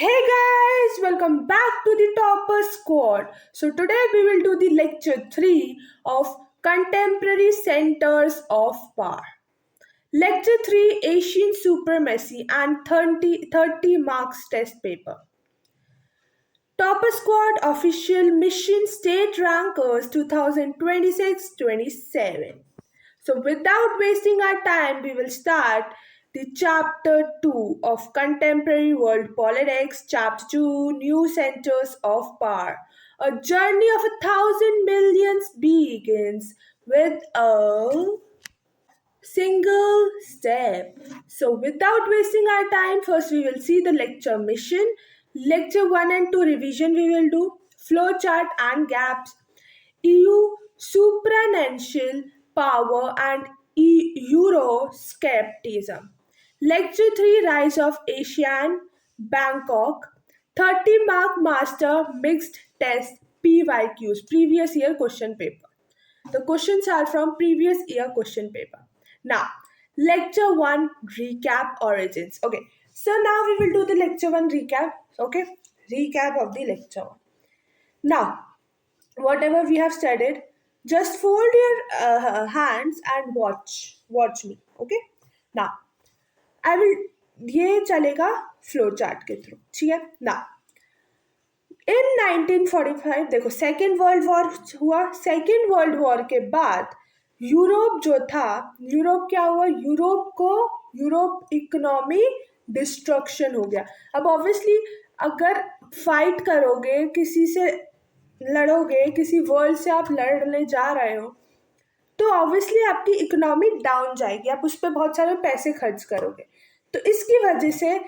Hey guys, welcome back to the Topper Squad. So today we will do the lecture 3 of Contemporary Centers of Power. Lecture 3 Asian Supremacy and 30 marks test paper. Topper Squad official mission state rankers 2026-27. So without wasting our time, we will start the chapter 2 of Contemporary World Politics, chapter 2 New Centers of Power. A journey of 1,000 millions begins with a single step. So without wasting our time, first we will see the lecture mission. Lecture 1 and 2 revision we will do. Flow chart and gaps. EU supranational power and Euroscepticism. Lecture 3 Rise of Asian Bangkok. 30 mark master mixed test PYQs, previous year question paper. The questions are from previous year question paper. Now, lecture 1 recap origins. Okay, so now we will do the lecture 1 recap. Okay, recap of the lecture 1. Now, whatever we have studied, just fold your hands and watch me. Okay, now I will ये चलेगा flow chart के through. ठीक है ना. इन 1945 देखो second world war हुआ. Second world war के बाद यूरोप जो था, यूरोप क्या हुआ, यूरोप इकोनॉमी डिस्ट्रक्शन हो गया. अब ऑब्वियसली अगर फाइट करोगे, किसी से लड़ोगे, किसी वर्ल्ड से आप लड़ने जा रहे हो, तो ऑब्वियसली आपकी इकोनॉमी डाउन जाएगी, आप उस पर बहुत सारे पैसे खर्च करोगे. तो इसकी वजह से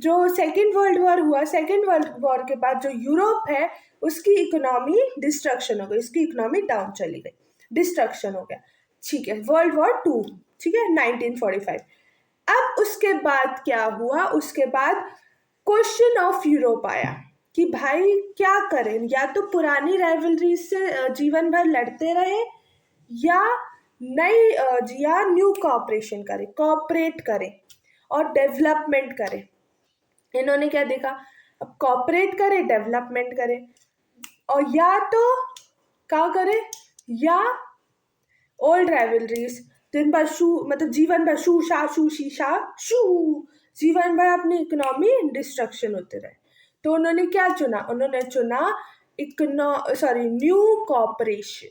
जो सेकेंड वर्ल्ड वॉर हुआ, सेकेंड वर्ल्ड वॉर के बाद जो यूरोप है उसकी इकोनॉमी डिस्ट्रक्शन हो गई, उसकी इकोनॉमी डाउन चली गई, डिस्ट्रक्शन हो गया. ठीक है, वर्ल्ड वॉर 2. ठीक है, 1945. अब उसके बाद क्या हुआ, उसके बाद क्वेश्चन ऑफ यूरोप आया कि भाई क्या करें, या तो पुरानी राइवलरी से जीवन भर लड़ते रहे या नई या न्यू कॉपरेशन करें, कॉपरेट करें और डेवलपमेंट करें. इन्होंने क्या देखा, अब कॉपरेट करें, डेवलपमेंट करें, और या तो क्या करें, या ओल्ड राइवलरीज दिन भर मतलब जीवन भर शू जीवन भर अपनी इकोनॉमी डिस्ट्रक्शन होते रहे. तो उन्होंने क्या चुना, उन्होंने चुना न्यू कॉपरेशन.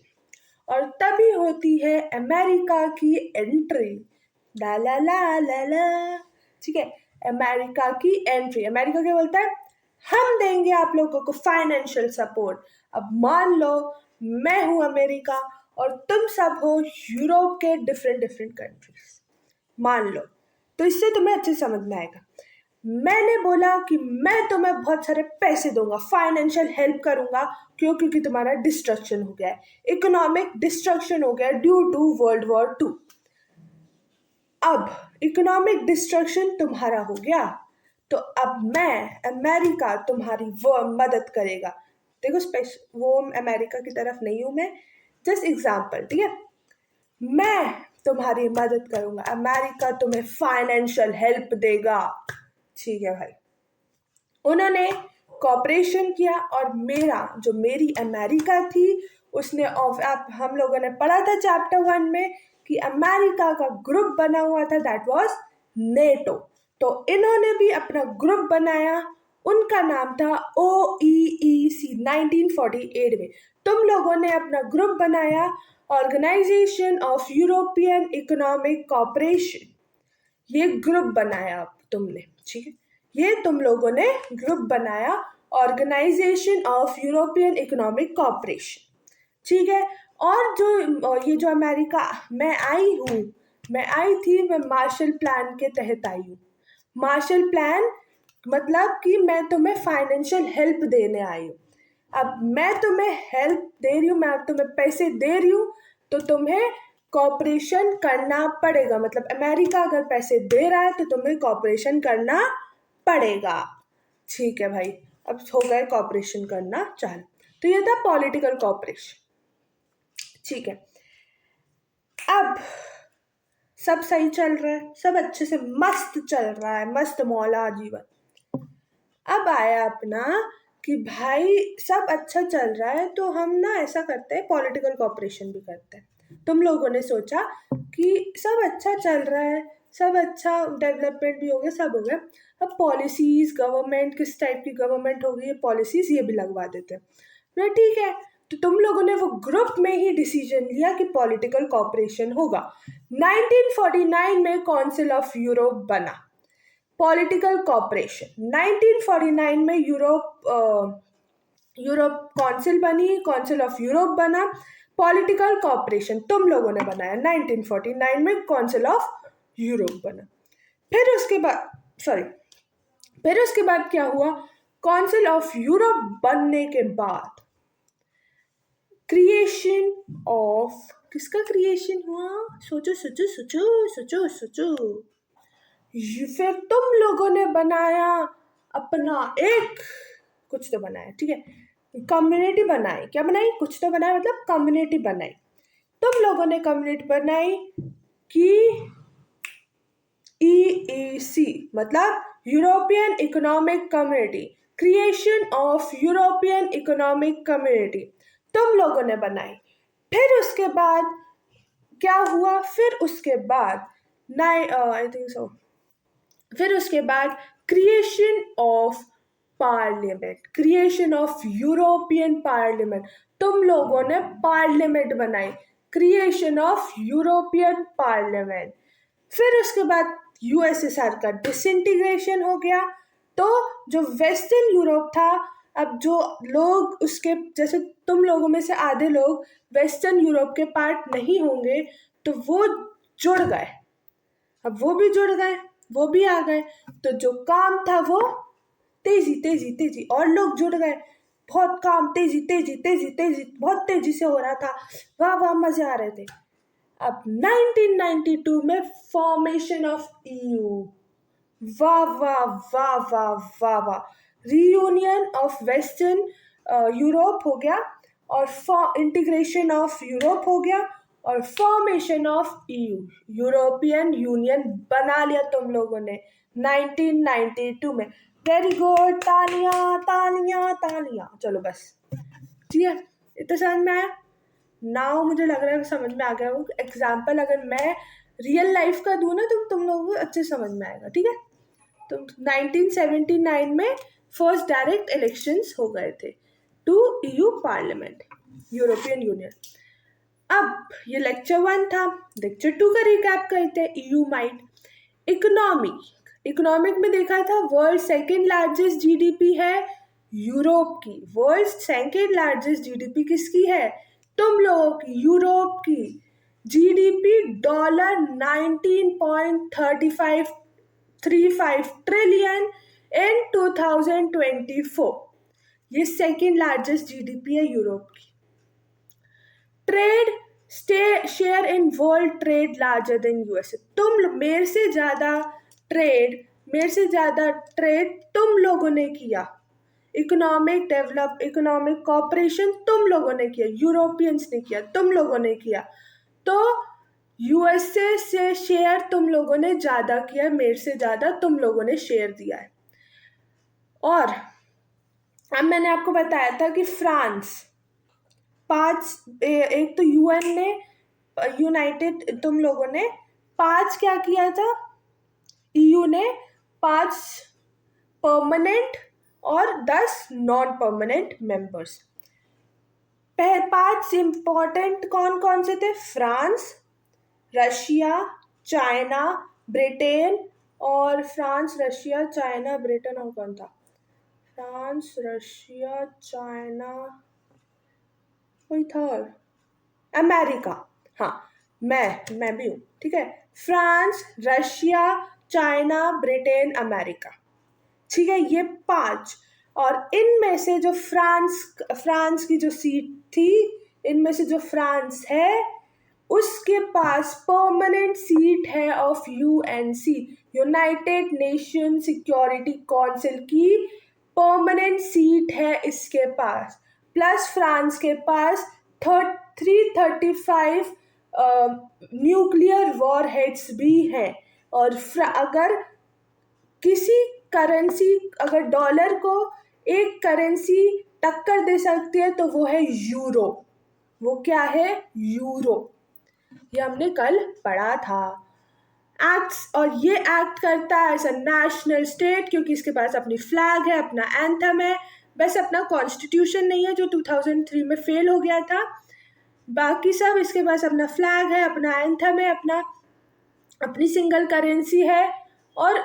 और तभी होती है अमेरिका की एंट्री. ला ला ला ला ला. ठीक है, अमेरिका की एंट्री. अमेरिका क्या बोलता है, हम देंगे आप लोगों को फाइनेंशियल सपोर्ट. अब मान लो मैं हूं अमेरिका और तुम सब हो यूरोप के डिफरेंट कंट्रीज, मान लो. तो इससे तुम्हें अच्छे समझ में आएगा. मैंने बोला कि मैं तुम्हें बहुत सारे पैसे दूंगा, फाइनेंशियल हेल्प करूंगा, क्योंकि तुम्हारा डिस्ट्रक्शन हो गया है, इकोनॉमिक डिस्ट्रक्शन हो गया ड्यू टू वर्ल्ड वॉर 2. अब इकोनॉमिक डिस्ट्रक्शन तुम्हारा हो गया, तो अब मैं अमेरिका तुम्हारी वो मदद करेगा. देखो वो अमेरिका की तरफ नहीं हूं मैं, जस्ट एग्जाम्पल. ठीक है, मैं तुम्हारी मदद करूंगा, अमेरिका तुम्हें फाइनेंशियल हेल्प देगा. ठीक है भाई, उन्होंने कॉपरेशन किया और मेरी अमेरिका थी उसने हम लोगों ने पढ़ा था चैप्टर 1 में कि अमेरिका का ग्रुप बना हुआ था, दैट वाज नेटो. तो इन्होंने भी अपना ग्रुप बनाया, उनका नाम था OEEC. 1948 में तुम लोगों ने अपना ग्रुप बनाया, organisation of European economic cooperation. ये ग्रुप बनाया तुमने. ठीक है, ये तुम लोगों ने ग्रुप बनाया, organisation of European economic cooperation. ठीक है, और ये जो अमेरिका मैं आई थी, मैं मार्शल प्लान के तहत आई हूँ. मार्शल प्लान मतलब कि मैं तुम्हें फाइनेंशियल हेल्प देने आई हूँ. अब मैं तुम्हें हेल्प दे रही हूँ, मैं तुम्हें पैसे दे रही हूँ, तो तुम्हें कॉपरेशन करना पड़ेगा. मतलब अमेरिका अगर पैसे दे रहा है तो तुम्हें कॉपरेशन करना पड़ेगा. ठीक है भाई, अब हो गए कॉपरेशन करना चालू. तो ये था पॉलिटिकल कॉपरेशन. ठीक है, अब सब सही चल रहा है, सब अच्छे से मस्त चल रहा है, मस्त मौला जीवन. अब आया अपना कि भाई सब अच्छा चल रहा है तो हम ना ऐसा करते हैं, पॉलिटिकल कॉपरेशन भी करते हैं। तुम लोगों ने सोचा कि सब अच्छा चल रहा है, सब अच्छा डेवलपमेंट भी हो गया, सब हो गया, अब पॉलिसीज, गवर्नमेंट किस टाइप की गवर्नमेंट होगी, ये पॉलिसीज ये भी लगवा देते हैं। बोला ठीक है। तो तुम लोगों ने वो ग्रुप में ही डिसीजन लिया कि पॉलिटिकल कॉपरेशन होगा। 1949 में काउंसिल ऑफ यूरोप बना, पॉलिटिकल कॉपरेशन। 1949 में यूरोप काउंसिल बनी, काउंसिल ऑफ यूरोप बना, पॉलिटिकल कॉपरेशन तुम लोगों ने बनाया। 1949 में काउंसिल ऑफ यूरोप बना। फिर उसके बाद क्या हुआ, काउंसिल ऑफ यूरोप बनने के बाद क्रिएशन ऑफ, किसका क्रिएशन हुआ, सोचो सोचो सोचो सोचो सोचो। फिर तुम लोगों ने बनाया अपना एक, कुछ तो बनाया, ठीक है, कम्युनिटी बनाई। क्या बनाई, कुछ तो बनाया, मतलब कम्युनिटी बनाई। तुम लोगों ने कम्युनिटी बनाई कि EEC, मतलब European economic community, creation of European economic community तुम लोगों ने बनाई। फिर उसके बाद क्या हुआ, फिर उसके बाद आई थिंक सो, फिर उसके बाद creation of parliament, creation of European parliament, तुम लोगों ने पार्लियामेंट बनाई, क्रिएशन ऑफ यूरोपियन पार्लियामेंट। फिर उसके बाद यूएसएसआर का डिसइंटीग्रेशन हो गया। तो जो वेस्टर्न यूरोप था, अब जो लोग उसके, जैसे तुम लोगों में से आधे लोग वेस्टर्न यूरोप के पार्ट नहीं होंगे, तो वो जुड़ गए, अब वो भी जुड़ गए, वो भी आ गए। तो जो काम था वो तेजी तेजी तेजी, और लोग जुड़ गए, बहुत काम तेजी तेजी तेजी तेजी, बहुत तेजी से हो रहा था, वाह वाह मजे आ रहे थे। अब 1992 में फॉर्मेशन ऑफ EU, वाह वाह वाह वाह वाह वाह, रीयूनियन ऑफ वेस्टर्न यूरोप हो गया, और इंटीग्रेशन ऑफ यूरोप हो गया, और formation of EU, European union बना लिया तुम लोगों ने 1992 में। वेरी गुड, तालियां तालियां तालियां। चलो बस, ठीक है, इतना समझ में आया। नाउ मुझे लग रहा है समझ में आ गया वो एग्जाम्पल, अगर मैं रियल लाइफ का दूँ ना तो तुम लोगों को अच्छे समझ में आएगा, ठीक है। तो 1979 में फर्स्ट डायरेक्ट इलेक्शंस हो गए थे to EU parliament, European Union. अब ये लेक्चर 1 था, लेक्चर 2 का रिकैप करते हैं। EU माइट इकोनॉमिक में देखा था, वर्ल्ड सेकेंड लार्जेस्ट GDP है यूरोप की। वर्ल्ड सेकेंड लार्जेस्ट GDP किसकी है, तुम लोगों की, यूरोप की। GDP $19.35 ट्रिलियन इन 2024, ये सेकेंड लार्जेस्ट GDP है यूरोप की। Trade share in world trade larger than USA, मेरे से ज्यादा ट्रेड तुम लोगों ने किया। इकोनॉमिक कॉपरेशन तुम लोगों ने किया, यूरोपियंस ने किया, तुम लोगों ने किया। तो USA से शेयर तुम लोगों ने ज्यादा किया, मेरे से ज्यादा तुम लोगों ने शेयर दिया है। और अब मैंने आपको बताया था कि फ्रांस एक तो UN ने, यूनाइटेड, तुम लोगों ने 5 क्या किया था, EU ने 5 परमानेंट और 10 नॉन परमानेंट मेंबर्स। 5 इंपॉर्टेंट कौन कौन से थे, फ्रांस, रशिया, चाइना, ब्रिटेन, और फ्रांस, रशिया, चाइना, ब्रिटेन, और कौन था, फ्रांस, रशिया, चाइना, कोई था और, अमेरिका। हाँ, मैं भी हूँ, ठीक है। France, Russia, China, Britain, America, ठीक है, ये 5। और इनमें से जो फ्रांस की जो सीट थी, इनमें से जो फ्रांस है उसके पास परमानेंट सीट है of UNC, United nation security council की परमानेंट सीट है इसके पास। प्लस फ्रांस के पास 335 न्यूक्लियर वॉर हेड्स भी हैं। और अगर किसी करेंसी, अगर डॉलर को एक करेंसी टक्कर दे सकती है तो वो है यूरो। वो क्या है? यूरो। ये हमने कल पढ़ा था। एक्ट्स, और ये एक्ट करता है एज अ नेशनल स्टेट क्योंकि इसके पास अपनी फ्लैग है, अपना एंथम है, बस अपना कॉन्स्टिट्यूशन नहीं है जो 2003 में फेल हो गया था। बाकी सब इसके पास अपना फ्लैग है, अपना एंथम है, अपनी सिंगल करेंसी है, और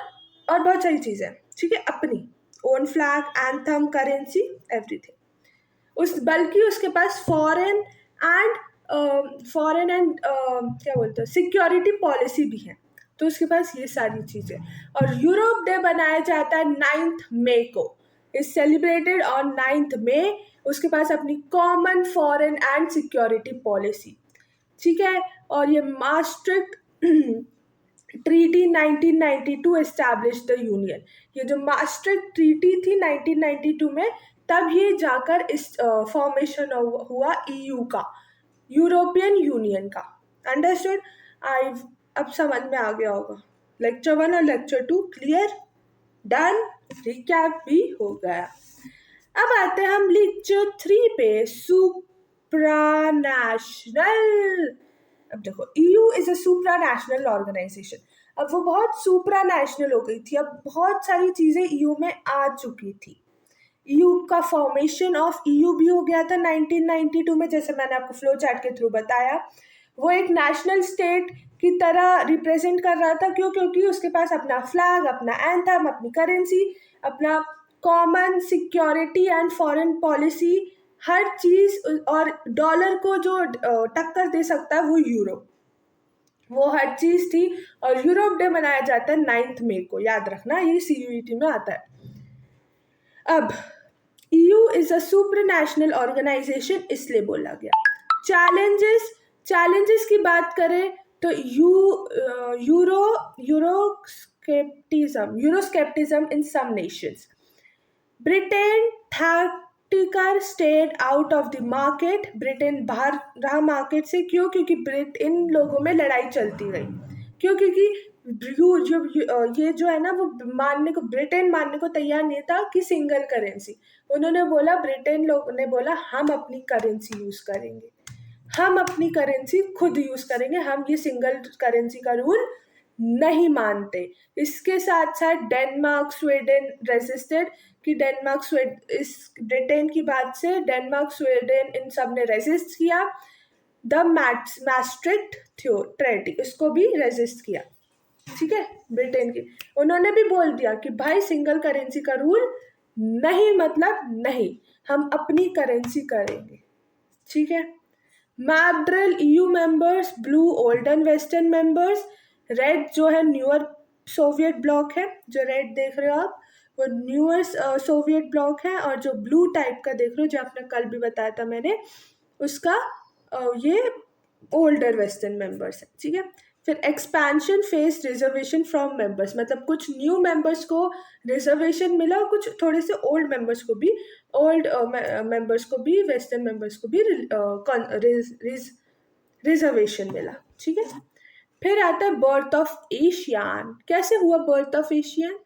बहुत सारी चीज़ें, ठीक है, अपनी own flag, anthem, currency, everything. बल्कि उसके पास फॉरेन एंड क्या बोलते हैं, सिक्योरिटी पॉलिसी भी है। तो उसके पास ये सारी चीज़ें। और यूरोप डे बनाया जाता है 9th मई को, इज सेलिब्रेटेड ऑन 9th मई। उसके पास अपनी common foreign and security policy, ठीक है। और ये मास्ट्रिक्ट ट्रीटी 1992 एस्टैब्लिश द यूनियन। ये जो मास्ट्रिक्ट ट्रीटी थी 1992 में, तब ये जाकर इस फॉर्मेशन हुआ ईयू का, यूरोपियन यूनियन का। अंडरस्टूड? आई अब समझ में आ गया होगा। लेक्चर 1 और लेक्चर 2 क्लियर, डन, रिकैप भी हो गया। अब आते हैं हम लेक्चर 3 पे, सुप्रानेशनल। अब देखो, EU is a supranational organisation. अब वो बहुत सुप्रानेशनल हो गई थी, अब बहुत सारी चीजें EU में आ चुकी थी। EU का फॉर्मेशन ऑफ EU भी हो गया था 1992 में, जैसे मैंने आपको फ्लो चार्ट के थ्रू बताया। वो एक नेशनल स्टेट की तरह रिप्रेजेंट कर रहा था। क्यों? क्योंकि उसके पास अपना फ्लैग, अपना एंथम, अपनी करेंसी, अपना common security and foreign policy, हर चीज, और डॉलर को जो टक्कर दे सकता है वो यूरो, वो हर चीज थी। और यूरोप डे मनाया जाता है 9th मई को, याद रखना, ये CUET में आता है। अब EU is a supranational organisation इसलिए बोला गया। चैलेंजेस की बात करें तो Euroscepticism in some nations. Britain tactical stayed out of the market. Britain बाहर रहा मार्केट से। क्यों? क्योंकि इन लोगों में लड़ाई चलती रही। क्यों? क्योंकि ये जो है ना, वो ब्रिटेन मानने को तैयार नहीं था कि सिंगल करेंसी। उन्होंने बोला, ब्रिटेन लोग ने बोला, हम अपनी करेंसी यूज करेंगे, हम अपनी करेंसी खुद यूज करेंगे, हम ये सिंगल करेंसी का रूल नहीं मानते। इसके साथ साथ डेनमार्क, स्वीडन रेजिस्टेड, कि इस ब्रिटेन की बात से डेनमार्क, स्वीडन, इन सब ने रेजिस्ट किया। द मैस्ट्रिक्ट ट्रीटी, इसको भी रेजिस्ट किया, ठीक है, ब्रिटेन की। उन्होंने भी बोल दिया कि भाई सिंगल करेंसी का रूल नहीं, मतलब नहीं, हम अपनी करेंसी करेंगे, ठीक है। Map drill, EU members, blue old and western members, red जो है न्यूअर सोवियत ब्लॉक है, जो रेड देख रहे हो आप वो न्यूअर सोवियत ब्लॉक है, और जो ब्लू टाइप का देख रहे हो, जो आपने कल भी बताया था मैंने, उसका ये ओल्डर वेस्टर्न मेंबर्स है, ठीक है। फिर expansion face reservation from members, मतलब कुछ न्यू मेंबर्स को रिजर्वेशन मिला, और कुछ थोड़े से ओल्ड मेंबर्स को भी, वेस्टर्न मेंबर्स को भी रिजर्वेशन मिला, ठीक है। फिर आता है बर्थ ऑफ एशियन। कैसे हुआ बर्थ ऑफ एशियन?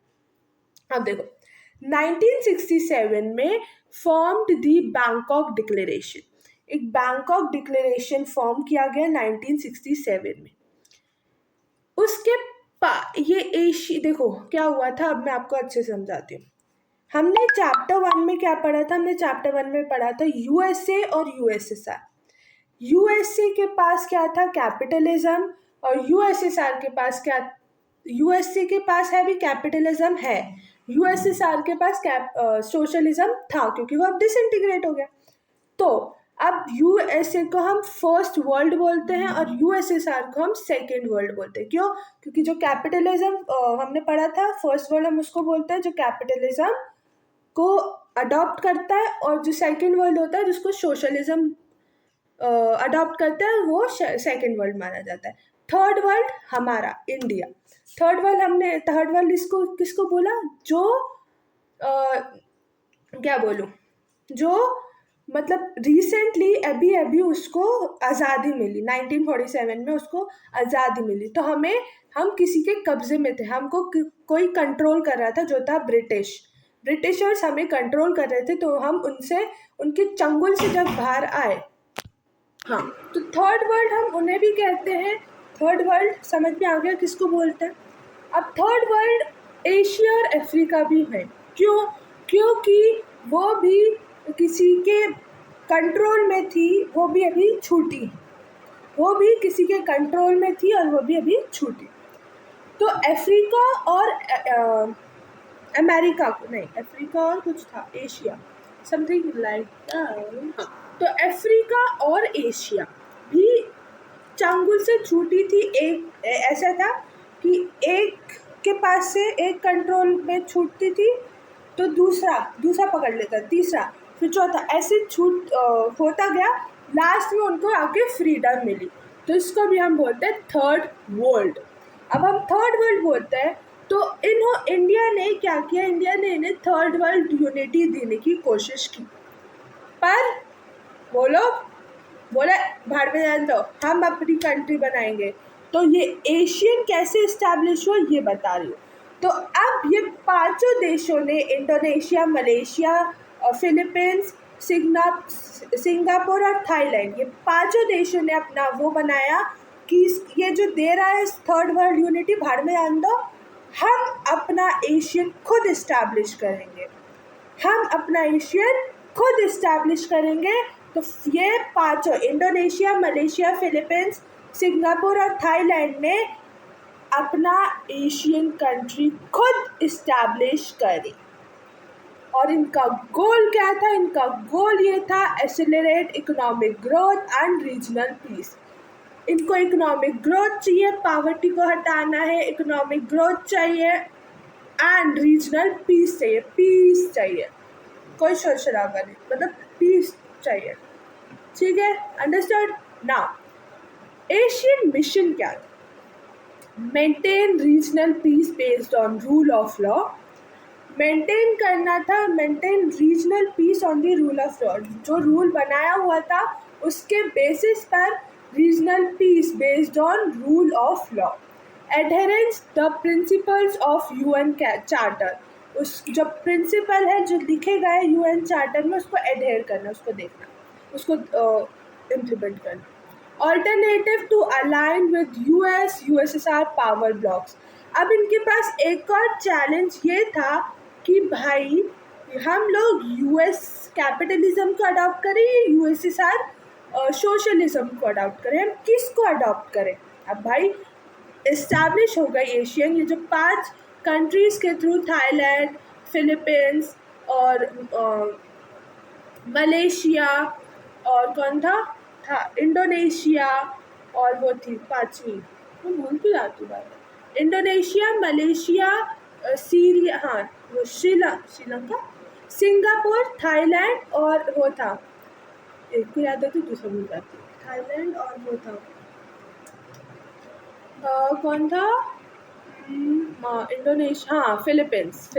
अब देखो, 1967 में फॉर्म्ड दी बैंकॉक डिक्लेरेशन। एक बैंकॉक डिक्लेरेशन फॉर्म किया गया 1967 में। उसके ये देखो क्या हुआ था, अब मैं आपको अच्छे से समझाती हूँ। हमने चैप्टर 1 में क्या पढ़ा था? हमने चैप्टर 1 में पढ़ा था USA और USSR। USA के पास क्या था? कैपिटलिज्म। और USSR के पास क्या? USA के पास है भी कैपिटलिज्म है, USSR के पास सोशलिज्म था, क्योंकि वो अब डिसइंटीग्रेट हो गया। तो अब USA को हम फर्स्ट वर्ल्ड बोलते हैं और USSR को हम सेकेंड वर्ल्ड बोलते हैं। क्यों? क्योंकि जो कैपिटलिज्म हमने पढ़ा था फर्स्ट वर्ल्ड, हम उसको बोलते हैं जो कैपिटलिज्म को अडॉप्ट करता है, और जो सेकेंड वर्ल्ड होता है जिसको सोशलिज्म अडॉप्ट करता है, वो सेकेंड वर्ल्ड माना जाता है। थर्ड वर्ल्ड हमारा इंडिया। थर्ड वर्ल्ड इसको किसको बोला? जो क्या बोलूं, जो मतलब रिसेंटली अभी अभी उसको आज़ादी मिली, 1947 में उसको आज़ादी मिली। तो हम किसी के कब्जे में थे, हमको कोई कंट्रोल कर रहा था जो था ब्रिटिशर्स हमें कंट्रोल कर रहे थे। तो हम उनसे उनके चंगुल से जब बाहर आए, हाँ, तो थर्ड वर्ल्ड हम उन्हें भी कहते हैं। थर्ड वर्ल्ड समझ में आ गया किसको बोलते हैं। अब थर्ड वर्ल्ड एशिया और अफ्रीका भी है। क्यों? क्योंकि वो भी किसी के कंट्रोल में थी, वो भी अभी छूटी, वो भी किसी के कंट्रोल में थी और वो भी अभी छूटी। तो अफ्रीका और अमेरिका को नहीं, अफ्रीका और कुछ था, एशिया, समथिंग लाइक, हाँ, तो अफ्रीका और एशिया भी चंगुल से छूटी थी। एक ऐसा था कि एक के पास से एक कंट्रोल में छूटती थी तो दूसरा पकड़ लेता, तीसरा, फिर चौथा, ऐसे होता गया। लास्ट में उनको आके फ्रीडम मिली। तो इसको भी हम बोलते हैं थर्ड वर्ल्ड। अब हम थर्ड वर्ल्ड बोलते हैं तो इंडिया ने क्या किया, इंडिया ने इन्हें थर्ड वर्ल्ड यूनिटी देने की कोशिश की, पर वो लोग बोले भाड़ में जाने दो, हम अपनी कंट्री बनाएंगे। तो ये एशियन कैसे इस्टेब्लिश हुआ ये बता रही हूँ। तो अब ये पांचों देशों ने, इंडोनेशिया, मलेशिया, फिलीपींस, सिंगापुर और थाईलैंड, ये पांचों देशों ने अपना वो बनाया कि ये जो दे रहा है थर्ड वर्ल्ड यूनिटी, भाड़ में जाने दो, हम अपना एशियन खुद इस्टेब्लिश करेंगे, हम अपना एशियन खुद इस्टेब्लिश करेंगे। तो ये पांचों, इंडोनेशिया, मलेशिया, फिलीपींस, सिंगापुर और थाईलैंड ने अपना एशियन कंट्री खुद इस्टेब्लिश करी। और इनका गोल क्या था? इनका गोल ये था, accelerate economic growth and regional piece. इनको इकोनॉमिक ग्रोथ चाहिए, पॉवर्टी को हटाना है, इकोनॉमिक ग्रोथ चाहिए एंड रीजनल पीस चाहिए, पीस चाहिए, कोई शोर शराबा नहीं, मतलब पीस चाहिए। ठीक है, अंडरस्टूड। नाउ एशियन मिशन क्या था? Maintain regional piece based on rule of law. Maintain करना था, maintain regional piece on the rule of law. जो रूल बनाया हुआ था उसके बेसिस पर regional piece based on rule of law. Adherence the principles of UN charter. उस जो प्रिंसिपल है, जो लिखे गए यूएन चार्टर में, उसको एडहेयर करना, उसको देखना, उसको इम्प्लीमेंट करना। Alternative to align with USSR power blocks. अब इनके पास एक और चैलेंज ये था कि भाई हम लोग यूएस कैपिटलिज्म को अडॉप्ट करें या यूएसएसआर सोशलिज्म को अडॉप्ट करें, हम किसको अडॉप्ट करें? अब भाई इस्टेब्लिश हो गई एशियन, ये जो 5 कंट्रीज़ के थ्रू, थाईलैंड, फिलीपींस और मलेशिया, और कौन था इंडोनेशिया, और वो थी पांचवी, मैं भूल क्यों जाती बात, इंडोनेशिया, मलेशिया, सीरिया, हाँ वो श्रीलंका, सिंगापुर, थाईलैंड, और वो था, एक को याद आती दूसरा भूल जाती, थाईलैंड और वो था कौन था, इंडोनेशिया, हाँ फिलीपींस।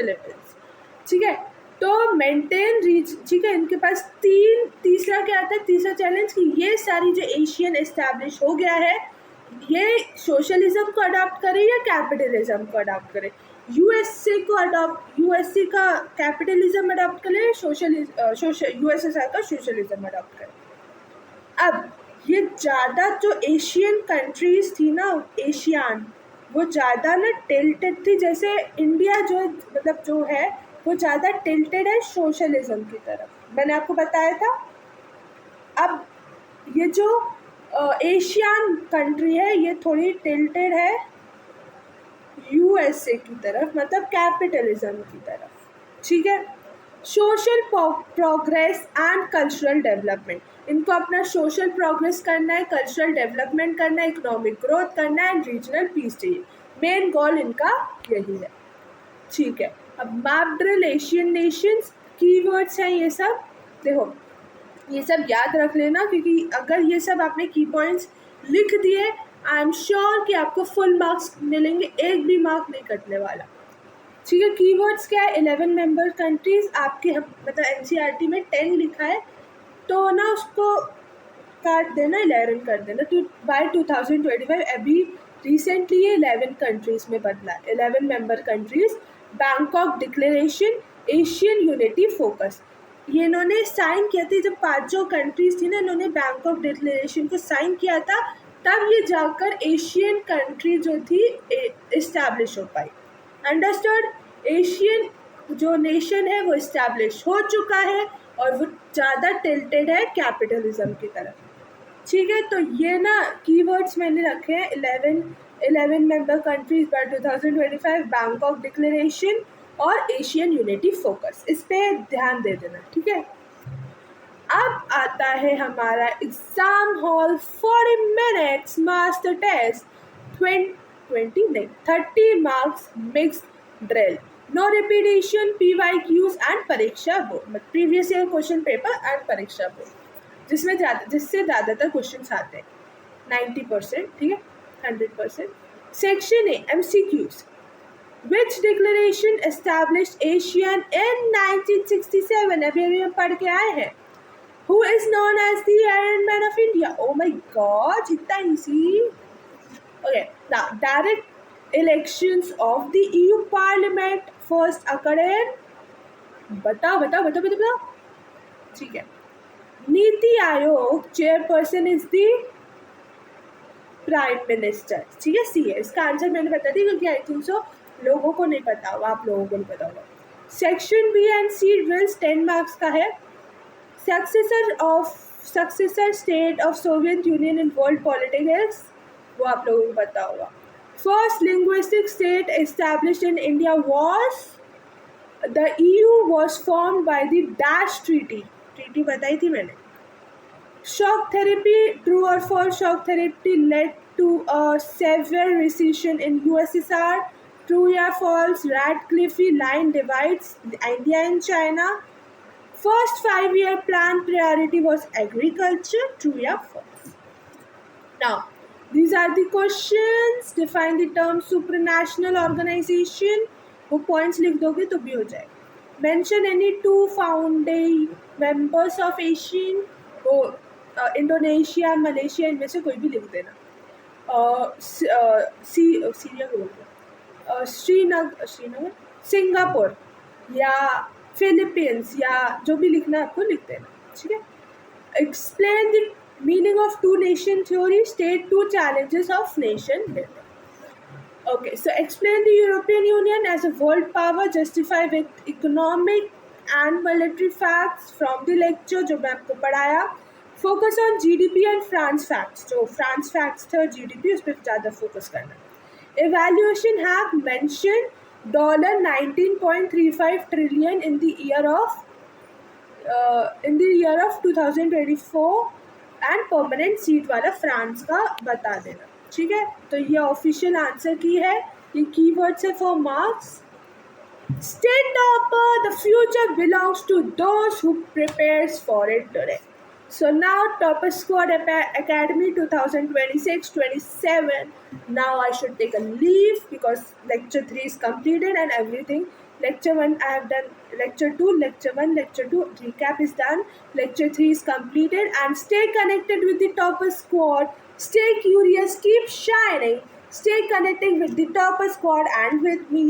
ठीक है, तो मेंटेन रीच, ठीक है, इनके पास तीसरा क्या था, तीसरा चैलेंज कि ये सारी जो एशियन एस्टैब्लिश हो गया है, ये सोशलिज्म को अडॉप्ट करे या कैपिटलिज्म को अडॉप्ट करे। यूएसए का कैपिटलिज्म अडॉप्ट करे, यूएसएसआर का सोशलिज्म अडॉप्ट करे। अब ये ज़्यादा जो एशियन कंट्रीज़ थी ना, एशियान, वो ज़्यादा ना टिल्टेड थी, जैसे इंडिया जो मतलब जो है वो ज़्यादा टिल्टेड है सोशलिज्म की तरफ, मैंने आपको बताया था। अब ये जो एशियन कंट्री है ये थोड़ी टिल्टेड है यूएसए की तरफ, मतलब कैपिटलिज्म की तरफ। ठीक है, social progress and cultural development, इनको अपना सोशल प्रोग्रेस करना है, कल्चरल डेवलपमेंट करना है, इकोनॉमिक ग्रोथ करना है एंड रीजनल पीस चाहिए। मेन गोल इनका यही है। ठीक है, अब map drill Asian Nations, keywords हैं ये सब, देखो ये सब याद रख लेना, क्योंकि अगर ये सब आपने की पॉइंट्स लिख दिए, आई एम श्योर कि आपको फुल मार्क्स मिलेंगे, एक भी मार्क नहीं कटने वाला। ठीक है, कीवर्ड्स क्या है, 11 मेंबर कंट्रीज, आपके मतलब एनसीईआरटी में 10 लिखा है, तो ना उसको काट देना, 11 कर देना। तो बाय 2025 अभी रिसेंटली ये 11 कंट्रीज में बदला है, 11 member countries. Bangkok declaration, Asian unity focus, ये इन्होंने साइन किया था। जब पांचों कंट्रीज थी ना, इन्होंने बैंकॉक डिक्लेरेशन को साइन किया था, तब ये जाकर एशियन कंट्री जो थी इस्टेब्लिश हो पाई। अंडरस्टूड? एशियन जो नेशन है वो इस्टेब्लिश हो चुका है और वो ज़्यादा टिल्टेड है कैपिटलिज्म की तरफ। ठीक है, तो ये ना कीवर्ड्स मैंने रखे हैं, 11 member countries by 2025, Bangkok declaration और एशियन यूनिटी फोकस। इस पे ध्यान दे देना, ठीक है। अब आता है हमारा exam hall 40 minutes master test, 20 नहीं 30 marks mixed drill, no repetition, PYQs and परीक्षा board, previous year question paper and परीक्षा बोर्ड, जिससे ज़्यादातर क्वेश्चन आते हैं 90%, ठीक है, 100%। Section A MCQs, which declaration established ASEAN in 1967, अभी हम पढ़ के आए हैं। Who is known as the Iron Man of India? Oh my God, इतना easy. Okay, now direct elections of the EU Parliament first occurred in, बताओ, ठीक है। NITI Aayog chairperson is the prime minister, ठीक है, CA। इसका आंसर मैंने बता दी क्योंकि आई थिंक सो लोगों को नहीं पता होगा, आप लोगों को नहीं पता होगा। Section B and C drills 10 marks का है। Successor state of Soviet Union in world politics, वो आप लोगों को पता होगा। First linguistic state established in India was, the EU was formed by the dash treaty बताई थी मैंने। शॉक थेरेपी, ट्रू और false, shock therapy led to a severe recession in USSR, true या false, Radcliffe line divides India and China, first 5-year plan priority was agriculture, true या false? Now, these are the questions. Define the term supranational organization. वो points लिख दोगे तो भी हो जाएगा। Mention any 2 founding members of Asian, वो Indonesia, Malaysia, इनमें से कोई भी लिख देना। सीरिया को बोलते, श्रीनगर, सिंगापुर या फिलीपींस, या जो भी लिखना है आपको लिख देना, ठीक है। Explain the meaning of two nation theory, state 2 challenges of nation building. Okay, so explain the European Union as a world power, justify with economic and military facts from the lecture जो मैं आपको पढ़ाया। Focus on GDP and France facts, जो France facts थे और GDP उस पर ज़्यादा फोकस करना। Evaluation have mentioned $19.35 trillion in the year of 2024 and permanent seat वाला फ्रांस का बता देना, ठीक है। तो ये ऑफिशियल आंसर की है, ये कीवर्ड्स है for marks. State topper, the future belongs to those who prepares for it today. So now Topper Squad Academy 2026-27. Now I should take a leave because lecture 3 is completed and everything. Lecture 1 I have done, lecture 2, lecture 1, lecture 2 recap is done. Lecture 3 is completed, and stay connected with the Topper Squad. Stay curious, keep shining. Stay connected with the Topper Squad and with me,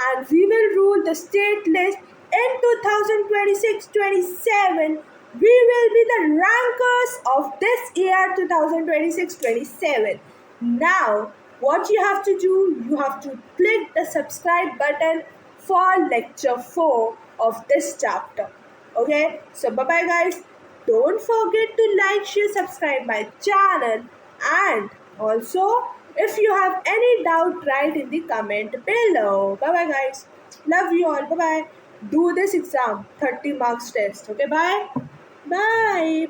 and we will rule the state list in 2026-27. We will be the rankers of this year 2026-27. Now, what you have to do, you have to click the subscribe button for lecture 4 of this chapter. Okay, so bye bye guys. Don't forget to like, share, subscribe my channel, and also if you have any doubt, write in the comment below. Bye bye guys. Love you all. Bye bye. Do this exam, 30 marks test. Okay, bye. Bye.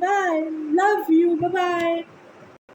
Love you. Bye-bye.